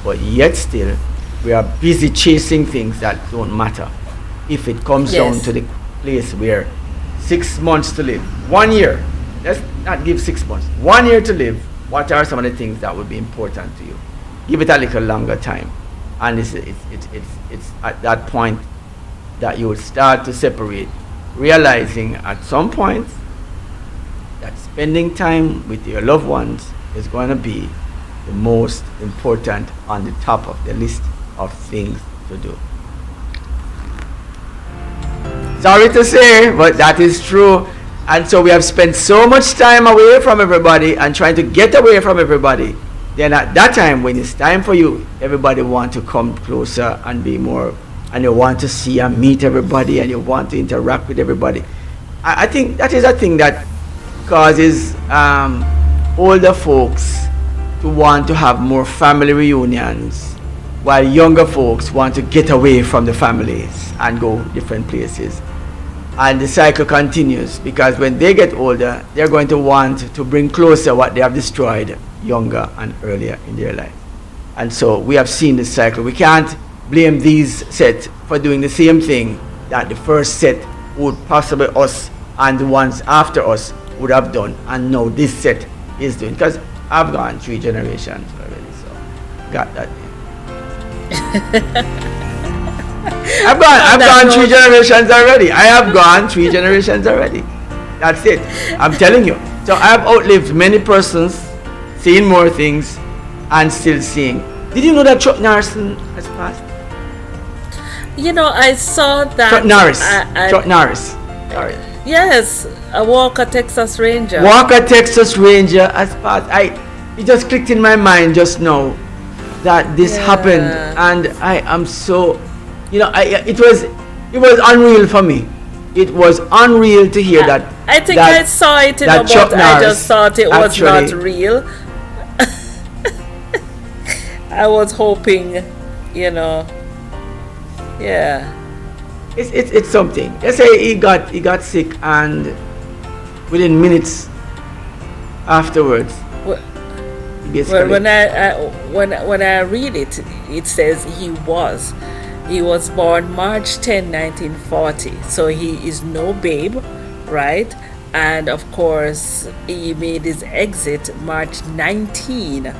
But yet still, we are busy chasing things that don't matter. If it comes down to the place where 6 months to live, 1 year, let's not give 6 months, 1 year to live, what are some of the things that would be important to you? Give it a little longer time. And it's at that point that you would start to separate, realizing at some point that spending time with your loved ones is going to be the most important on the top of the list of things to do. Sorry to say, but that is true. And so we have spent so much time away from everybody and trying to get away from everybody. Then at that time, when it's time for you, everybody want to come closer and be more, and you want to see and meet everybody, and you want to interact with everybody. I think that is a thing that causes older folks to want to have more family reunions, while younger folks want to get away from the families and go different places. And the cycle continues, because when they get older, they're going to want to bring closer what they have destroyed younger and earlier in their life. And so we have seen this cycle. We can't blame these sets for doing the same thing that the first set would possibly us and the ones after us would have done, and now this set is doing, because I've gone 3 generations already, so got that. I've gone 3 generations already. I have gone 3 generations already. That's it. I'm telling you. So I've outlived many persons, seen more things, and still seeing. Did you know that Chuck Norris has passed? You know, I saw that. Chuck Norris. Chuck Norris. Sorry. Yes, a Walker, Texas Ranger. Walker, Texas Ranger has passed. It just clicked in my mind just now that this happened, and I am so, it was unreal for me. It was unreal to hear that. I think I saw it in a boat. I just thought it was not real. I was hoping, yeah. It's something. Let's say he got sick, and within minutes afterwards, well, when I read it, it says he was born March 10, 1940. So he is no babe, right? And of course, he made his exit March 19,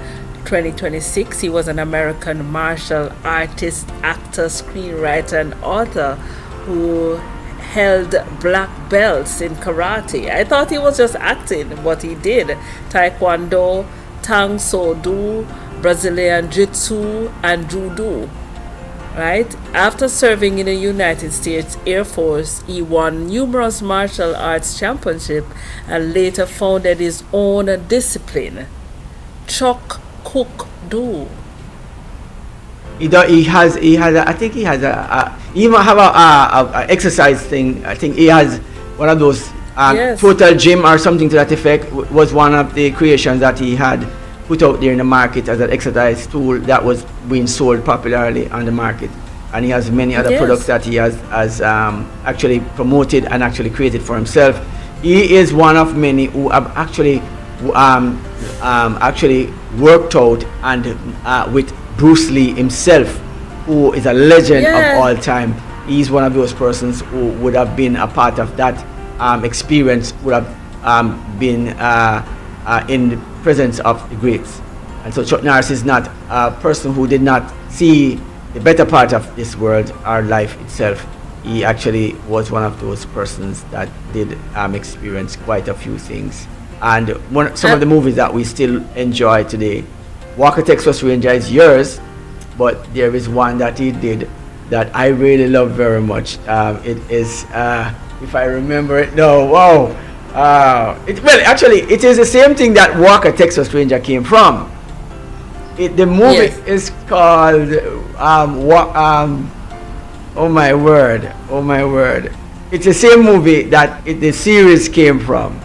2026. He was an American martial artist, actor, screenwriter, and author who held black belts in karate. I thought he was just acting, but he did taekwondo, tang soo do, Brazilian jiu-jitsu, and judo. Right? After serving in the United States Air Force, he won numerous martial arts championships and later founded his own discipline, Chok Kuk Do. He has a exercise thing. I think he has one of those Total Gym or something to that effect. Was one of the creations that he had put out there in the market as an exercise tool that was being sold popularly on the market. And he has many other products that he has actually promoted and actually created for himself. He is one of many who have actually worked out and with Bruce Lee himself, who is a legend of all time. He's one of those persons who would have been a part of that experience, would have been in the presence of the greats. And so Chuck Norris is not a person who did not see the better part of this world, our life itself. He actually was one of those persons that did experience quite a few things. And some of the movies that we still enjoy today, Walker, Texas Ranger is yours, but there is one that he did that I really love very much. It is, if I remember it, it is the same thing that Walker, Texas Ranger came from. The movie is called, oh my word. It's the same movie that the series came from.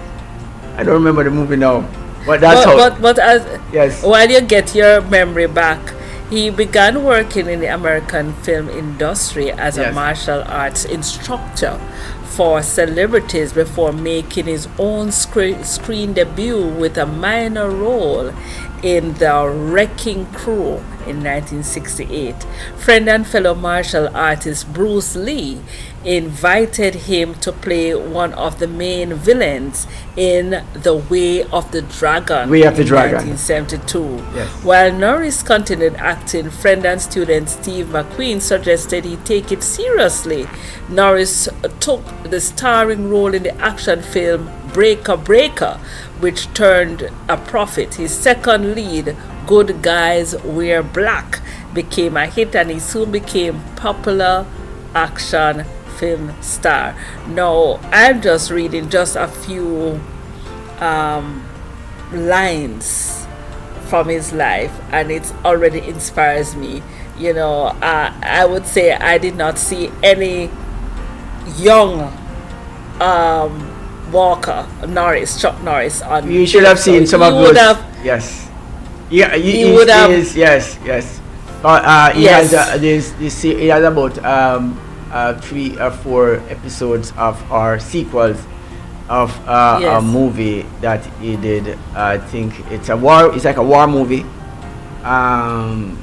I don't remember the movie now, but that's while you get your memory back, he began working in the American film industry as a martial arts instructor for celebrities before making his own screen debut with a minor role in The Wrecking Crew in 1968. Friend and fellow martial artist Bruce Lee invited him to play one of the main villains in The Way of the Dragon Way of the in Dragon. 1972. Yes. While Norris continued acting, friend and student Steve McQueen suggested he take it seriously. Norris took the starring role in the action film Breaker Breaker, which turned a profit. His second lead, Good Guys Wear Black, became a hit, and he soon became popular action film star. Now, I'm just reading just a few lines from his life, and it already inspires me. You know, I would say I did not see any young Chuck Norris on. You should have seen some of those. Yes. Yeah, he would have. Yes. He Yes. he has about 3 or 4 episodes of our sequels of a Yes. movie that he did. I think it's like a war movie. I'm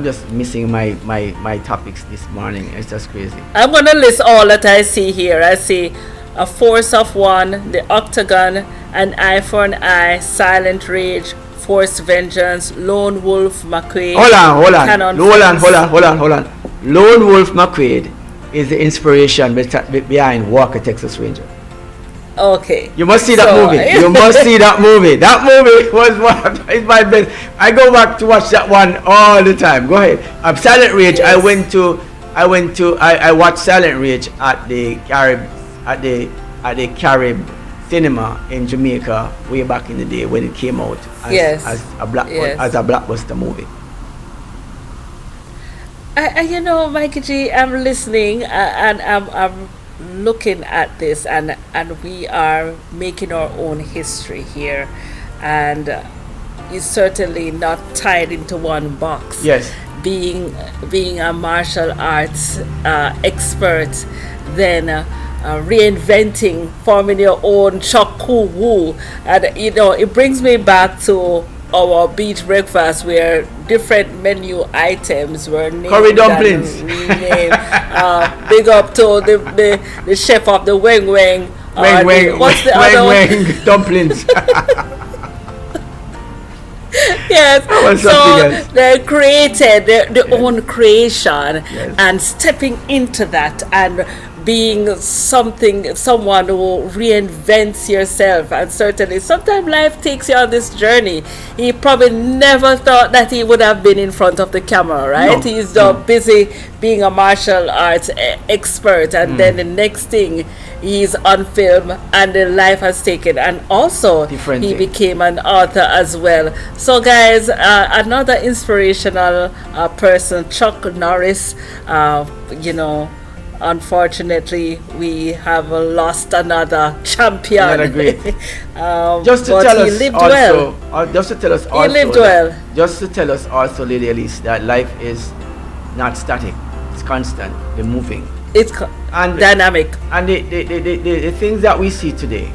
just missing my topics this morning. It's just crazy. I'm gonna list all that I see here. I see A Force of One, The Octagon, An Eye for an Eye, Silent Rage, Forced Vengeance, Lone Wolf McQuade. Hold on. Cannon Hold on. Lone Wolf McQuade is the inspiration behind Walker, Texas Ranger. Okay. You must see that movie. You must see that movie. That movie is my best. I go back to watch that one all the time. Go ahead. Silent Rage. Yes. I watched Silent Rage at the Carib Cinema in Jamaica way back in the day when it came out as a blockbuster movie. You know, Mikey G, I'm listening and I'm looking at this, and we are making our own history here, and it's certainly not tied into one box. Yes. Being a martial arts expert, then reinventing, forming your own Chok Koo Woo, and you know, it brings me back to our beach breakfast where different menu items were named Curry dumplings. and renamed. Big up to the chef of the Weng Weng. What's the other one? Weng dumplings. Yes, was so something else. they created their own creation, Yes. and stepping into that and being someone who reinvents yourself. And certainly sometimes life takes you on this journey. He probably never thought that he would have been in front of the camera, right? No. He's busy being a martial arts expert, and then the next thing he's on film, and the life has taken. And also Different he thing. became an author as well. So guys, another inspirational person, Chuck Norris. You know, unfortunately we have lost another champion. Another great. Just to tell us Just to tell us also. He lived well. Just to tell us also, Lady Elise, that life is not static. It's constant. We're moving. It's And dynamic. And the things that we see today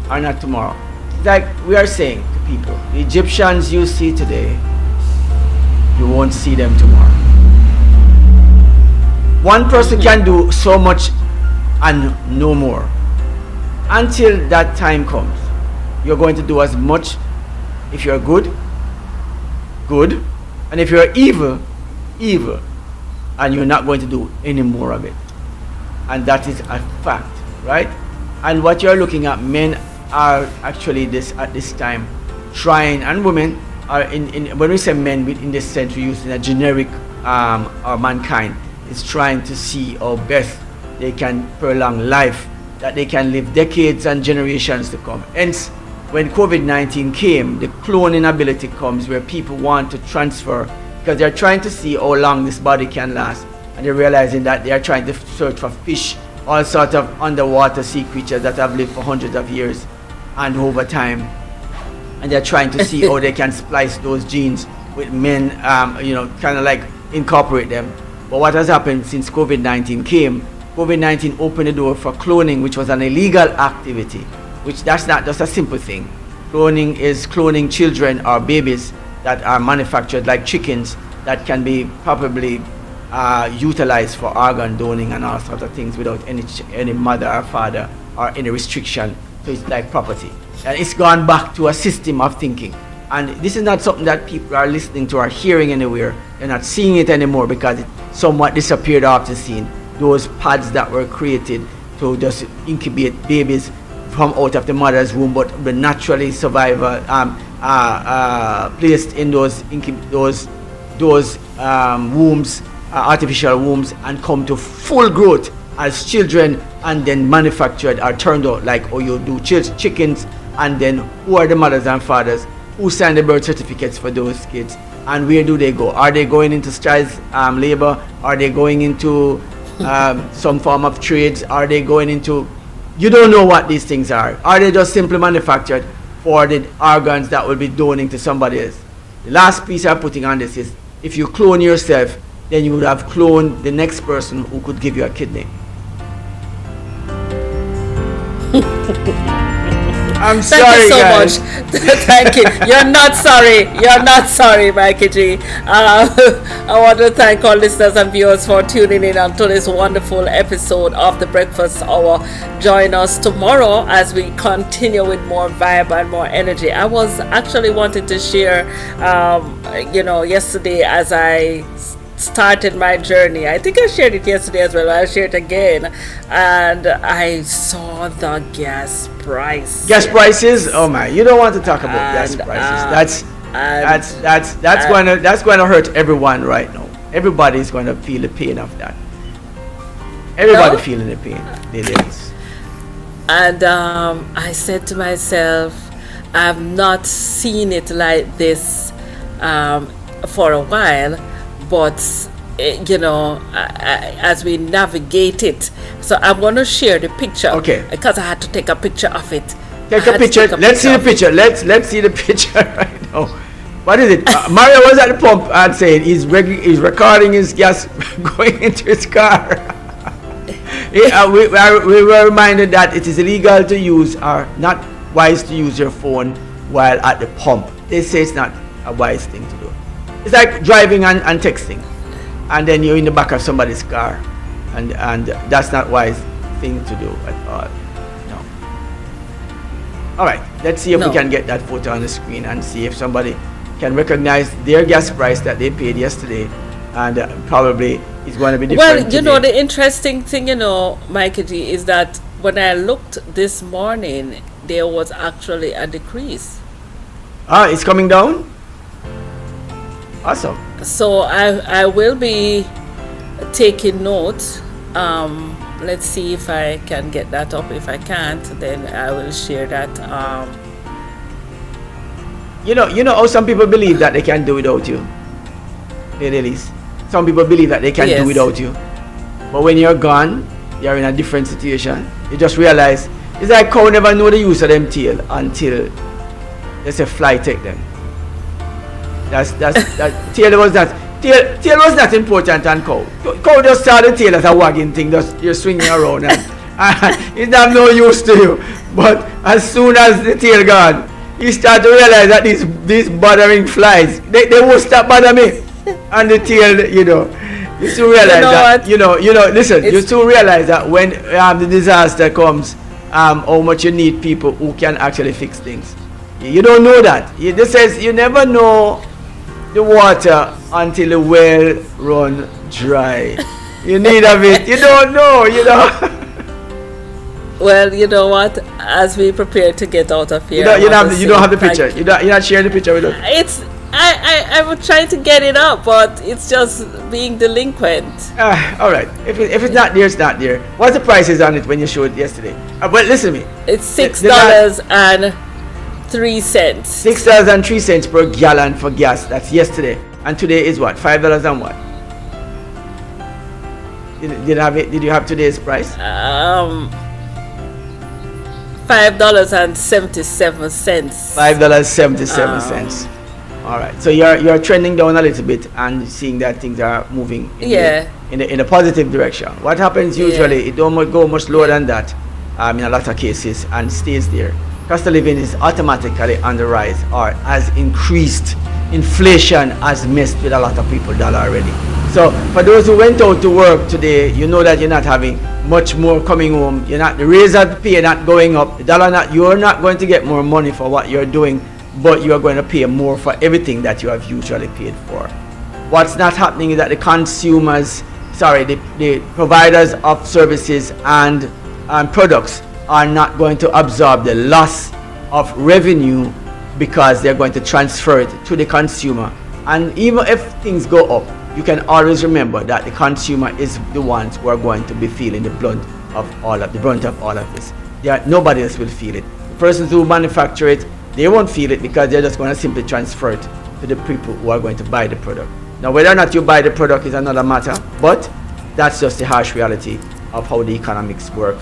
are not tomorrow. It's like we are saying to people, the Egyptians you see today, you won't see them tomorrow. One person can do so much and no more. Until that time comes, you're going to do as much. If you're good, good. And if you're evil, evil. And you're not going to do any more of it. And that is a fact, right? And what you're looking at, men are actually at this time trying, and women are when we say men in this sense, we're using a generic or mankind is trying to see how best they can prolong life, that they can live decades and generations to come. Hence, when COVID-19 came, the cloning ability comes where people want to transfer because they're trying to see how long this body can last, and they're realizing that they are trying to search for fish, all sorts of underwater sea creatures that have lived for hundreds of years and over time, and they're trying to see how they can splice those genes with men, kind of like incorporate them. But what has happened since COVID-19 came, COVID-19 opened the door for cloning, which was an illegal activity, which that's not just a simple thing. Cloning is cloning children or babies that are manufactured like chickens that can be probably utilized for organ donating and all sorts of things without any mother or father or any restriction. So it's like property. And it's gone back to a system of thinking. And this is not something that people are listening to or hearing anywhere. They're not seeing it anymore because it somewhat disappeared off the scene. Those pads that were created to just incubate babies from out of the mother's womb, but naturally survival placed in those wombs, artificial wombs, and come to full growth as children, and then manufactured or turned out like you do chickens. And then who are the mothers and fathers who sign the birth certificates for those kids, and where do they go? Are they going into child labor? Are they going into some form of trades? Are they going into, you don't know what these things are. Are they just simply manufactured for the organs that will be donating to somebody else? The last piece I'm putting on this is, if you clone yourself, then you would have cloned the next person who could give you a kidney. I'm sorry, Thank you so guys. much. Thank you. You're not sorry. You're not sorry, Mikey G. I want to thank all listeners and viewers for tuning in onto this wonderful episode of the Breakfast Hour. Join us tomorrow as we continue with more vibe and more energy. I was actually wanting to share, yesterday as I started my journey. I think I shared it yesterday as well. I'll share it again. And I saw the gas price. Gas prices? Oh my! You don't want to talk about gas prices. That's going to hurt everyone right now. Everybody's going to feel the pain of that. Everybody feeling the pain. It is. And I said to myself, I've not seen it like this for a while. But as we navigate it, so I'm going to share the picture. Okay. Because I had to take a picture of it. Take a picture. Let's see the picture. Let's see the picture right now. What is it? Mario was at the pump and saying he's recording his gas going into his car. We were reminded that it is illegal to use, or not wise to use your phone while at the pump. They say it's not a wise thing to do. It's like driving and texting, and then you're in the back of somebody's car, and that's not wise thing to do at all. No. All right, let's see if we can get that photo on the screen and see if somebody can recognize their gas price that they paid yesterday, and probably it's going to be different. Well, the interesting thing, Mikey G, is that when I looked this morning, there was actually a decrease. It's coming down. Awesome. So I will be taking note. Let's see if I can get that up. If I can't, then I will share that. You know how some people believe that they can do without you. Lady Elise. Some people believe that they can do without you. But when you're gone, you're in a different situation. You just realize it's like cow never know the use of them tail until there's a fly take them. That tail was not important on cow. Cow just saw the tail as a wagging thing, just you're swinging around and it's not no use to you. But as soon as the tail gone, you start to realize that these bothering flies, they won't stop bothering me. And the tail, you soon realize you soon realize that when the disaster comes, how much you need people who can actually fix things. You don't know that. This says you never know the water until the well run dry. You need of it. You don't know, Well, you know what? As we prepare to get out of here, you don't have the picture. You're not sharing the picture with us. I was trying to get it up, but it's just being delinquent. All right. If it's not there, it's not there. What's the prices on it when you showed it yesterday? But listen to me. It's $6.03. $6.03 per gallon for gas. That's yesterday. And today is what? $5 and what? Did you have today's price? $5.77. $5.77. All right. So you're trending down a little bit and seeing that things are moving in a positive direction. What happens usually? It don't go much lower than that. In a lot of cases, and stays there. Cost of living is automatically on the rise or has increased. Inflation has messed with a lot of people that already. So for those who went out to work today, you know that you're not having much more coming home. You're not, the raise of pay not going up. The dollar not, you're not going to get more money for what you're doing, but you are going to pay more for everything that you have usually paid for. What's not happening is that the providers of services and products are not going to absorb the loss of revenue because they're going to transfer it to the consumer. And even if things go up, you can always remember that the consumer is the ones who are going to be feeling the brunt of all of this. Nobody else will feel it. The persons who manufacture it, they won't feel it because they're just going to simply transfer it to the people who are going to buy the product. Now, whether or not you buy the product is another matter, but that's just the harsh reality of how the economics work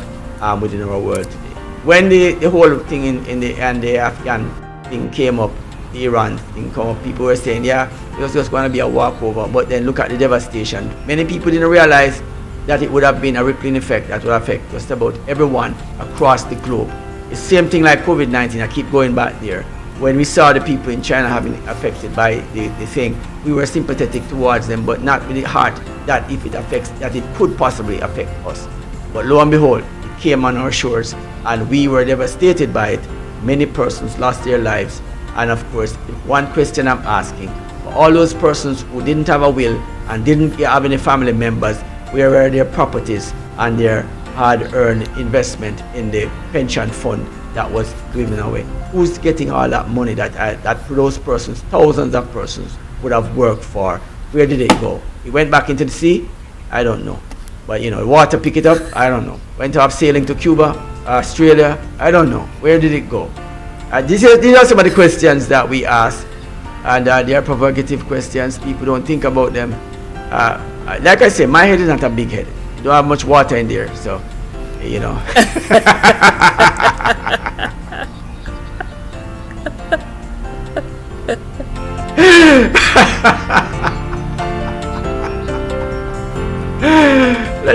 within our world today. When the whole thing in the Afghan thing came up, the Iran thing came up, people were saying, it was just going to be a walkover. But then look at the devastation. Many people didn't realize that it would have been a rippling effect that would affect just about everyone across the globe. It's the same thing like COVID-19. I keep going back there. When we saw the people in China having affected by the thing, we were sympathetic towards them, but not with the heart that if it affects, that it could possibly affect us. But lo and behold, it came on our shores, and we were devastated by it. Many persons lost their lives. And of course, one question I'm asking, for all those persons who didn't have a will and didn't have any family members, where were their properties and their hard-earned investment in the pension fund that was given away? Who's getting all that money that those persons, thousands of persons, would have worked for? Where did it go? It went back into the sea? I don't know. But water pick it up? I don't know. Went off sailing to Cuba, Australia? I don't know. Where did it go? These are some of the questions that we ask, and they are provocative questions. People don't think about them. Like I say, my head is not a big head. You don't have much water in there, so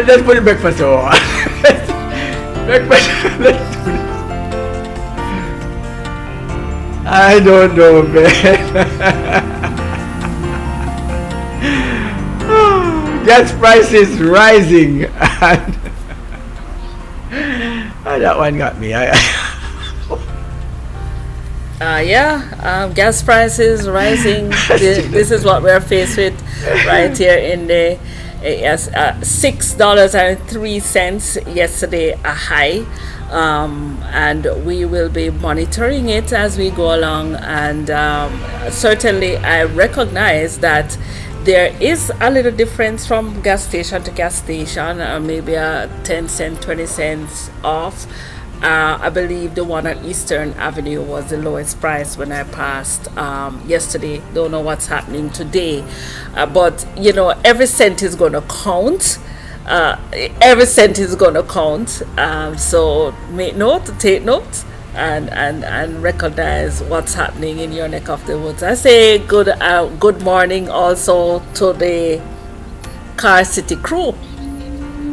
Let's put the breakfast on. Breakfast. Let's do this. I don't know, man. Gas prices rising, and that one got me. Gas prices rising. This is what we're faced with right here in the $6.03 yesterday, a high. And we will be monitoring it as we go along, and certainly I recognize that there is a little difference from gas station to gas station, maybe a 10 cent, 20 cents off. I believe the one at Eastern Avenue was the lowest price when I passed yesterday. Don't know what's happening today, but every cent is going to count. Every cent is going to count. So take note, and recognize what's happening in your neck of the woods. I say good morning also to the Car City crew.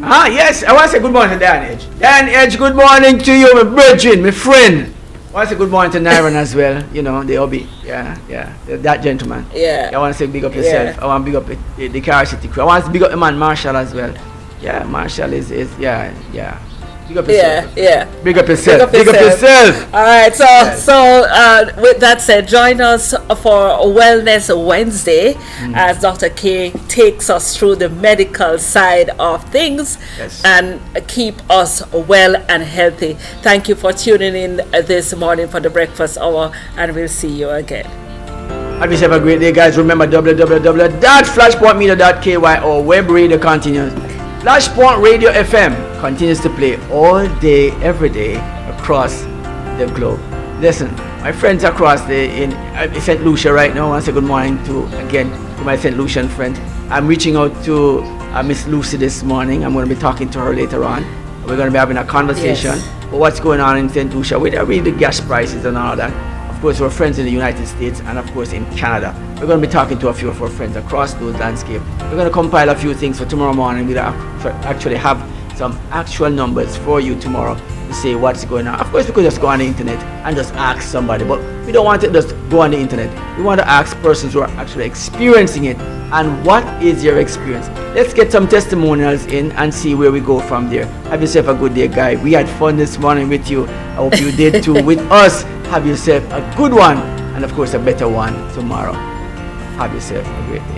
Yes, I want to say good morning to Dan Edge. Dan Edge, good morning to you, my brethren, my friend. I want to say good morning to Nyron as well. The Obi, that gentleman. I want to say big up yourself. I want to big up the Car City crew. I want to big up the man Marshall as well. Yeah, Marshall is Big up yourself. Big up yourself. Big up yourself. All right. So with that said, join us for Wellness Wednesday as Dr. K takes us through the medical side of things and keep us well and healthy. Thank you for tuning in this morning for the breakfast hour, and we'll see you again. Have yourself a great day, guys. Remember www.flashpointmedia.ky web radio continues. Flashpoint Radio FM continues to play all day, every day across the globe. Listen, my friends across in St. Lucia right now, I want to say good morning to my St. Lucian friend. I'm reaching out to Miss Lucy this morning. I'm going to be talking to her later on. We're going to be having a conversation about what's going on in St. Lucia with the gas prices and all that. Of course, our friends in the United States, and of course in Canada. We're going to be talking to a few of our friends across those landscapes. We're going to compile a few things for tomorrow morning. We'll actually have some actual numbers for you tomorrow to say what's going on. Of course, we could just go on the internet and just ask somebody, but we don't want to just go on the internet. We want to ask persons who are actually experiencing it. And what is your experience? Let's get some testimonials in and see where we go from there. Have yourself a good day, guy. We had fun this morning with you. I hope you did too with us. Have yourself a good one, and of course a better one tomorrow. Have yourself a great day.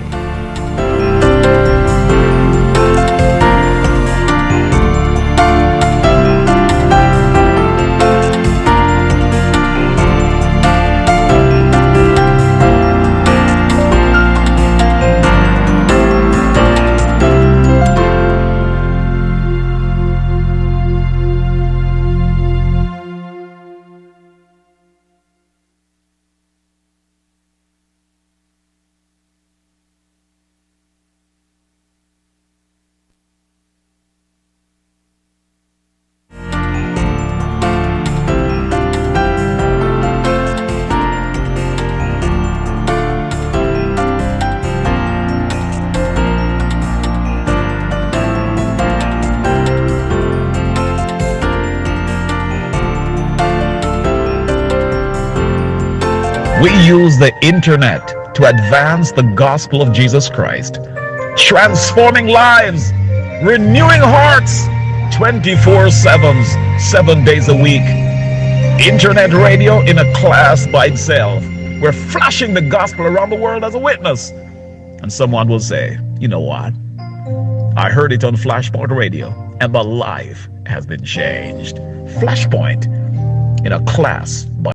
We use the internet to advance the gospel of Jesus Christ, transforming lives, renewing hearts 24/7, 7 days a week. Internet radio in a class by itself. We're flashing the gospel around the world as a witness. And someone will say, you know what? I heard it on Flashpoint Radio and my life has been changed. Flashpoint in a class by